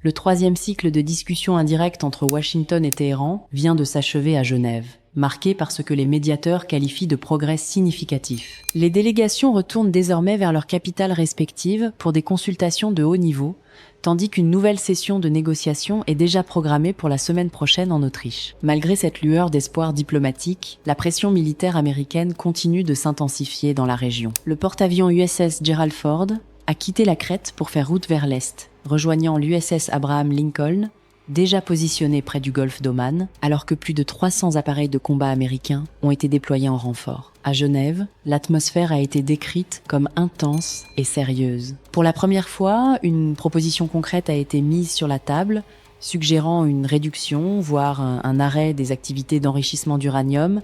Le troisième cycle de discussions indirectes entre Washington et Téhéran vient de s'achever à Genève, marqué par ce que les médiateurs qualifient de progrès significatifs. Les délégations retournent désormais vers leurs capitales respectives pour des consultations de haut niveau, tandis qu'une nouvelle session de négociation est déjà programmée pour la semaine prochaine en Autriche. Malgré cette lueur d'espoir diplomatique, la pression militaire américaine continue de s'intensifier dans la région. Le porte-avions USS Gerald Ford a quitté la Crète pour faire route vers l'est, rejoignant l'USS Abraham Lincoln, déjà positionné près du golfe d'Oman, alors que plus de 300 appareils de combat américains ont été déployés en renfort. À Genève, l'atmosphère a été décrite comme intense et sérieuse. Pour la première fois, une proposition concrète a été mise sur la table, suggérant une réduction, voire un arrêt des activités d'enrichissement d'uranium,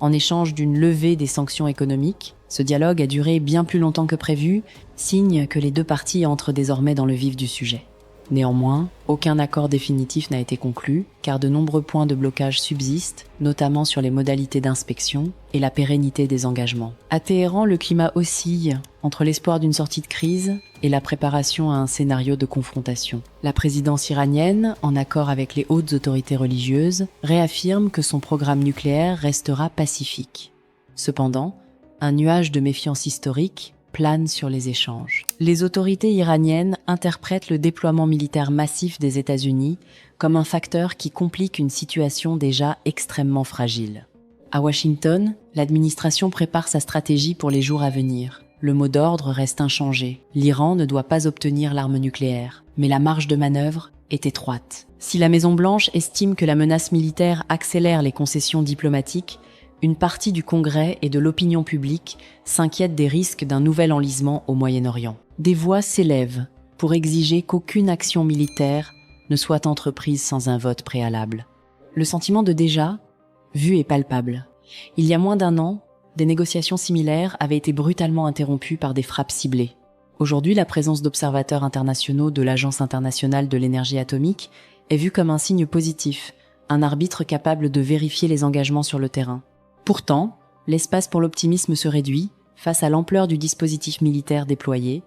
en échange d'une levée des sanctions économiques. Ce dialogue a duré bien plus longtemps que prévu, signe que les deux parties entrent désormais dans le vif du sujet. Néanmoins, aucun accord définitif n'a été conclu, car de nombreux points de blocage subsistent, notamment sur les modalités d'inspection et la pérennité des engagements. À Téhéran, le climat oscille entre l'espoir d'une sortie de crise et la préparation à un scénario de confrontation. La présidence iranienne, en accord avec les hautes autorités religieuses, réaffirme que son programme nucléaire restera pacifique. Cependant, un nuage de méfiance historique plane sur les échanges. Les autorités iraniennes interprètent le déploiement militaire massif des États-Unis comme un facteur qui complique une situation déjà extrêmement fragile. À Washington, l'administration prépare sa stratégie pour les jours à venir. Le mot d'ordre reste inchangé. L'Iran ne doit pas obtenir l'arme nucléaire, mais la marge de manœuvre est étroite. Si la Maison-Blanche estime que la menace militaire accélère les concessions diplomatiques, une partie du Congrès et de l'opinion publique s'inquiète des risques d'un nouvel enlisement au Moyen-Orient. Des voix s'élèvent pour exiger qu'aucune action militaire ne soit entreprise sans un vote préalable. Le sentiment de déjà vu est palpable. Il y a moins d'un an, des négociations similaires avaient été brutalement interrompues par des frappes ciblées. Aujourd'hui, la présence d'observateurs internationaux de l'Agence internationale de l'énergie atomique est vue comme un signe positif, un arbitre capable de vérifier les engagements sur le terrain. Pourtant, l'espace pour l'optimisme se réduit face à l'ampleur du dispositif militaire déployé,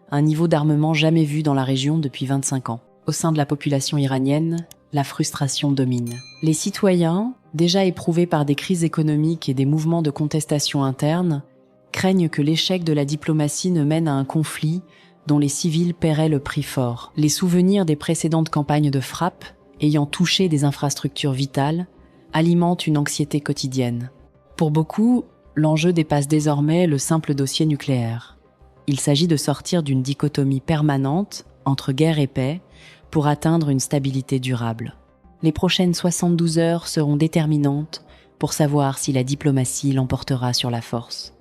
un niveau d'armement jamais vu dans la région depuis 25 ans. Au sein de la population iranienne, la frustration domine. Les citoyens, déjà éprouvés par des crises économiques et des mouvements de contestation interne, craignent que l'échec de la diplomatie ne mène à un conflit dont les civils paieraient le prix fort. Les souvenirs des précédentes campagnes de frappe, ayant touché des infrastructures vitales, alimentent une anxiété quotidienne. Pour beaucoup, l'enjeu dépasse désormais le simple dossier nucléaire. Il s'agit de sortir d'une dichotomie permanente entre guerre et paix pour atteindre une stabilité durable. Les prochaines 72 heures seront déterminantes pour savoir si la diplomatie l'emportera sur la force.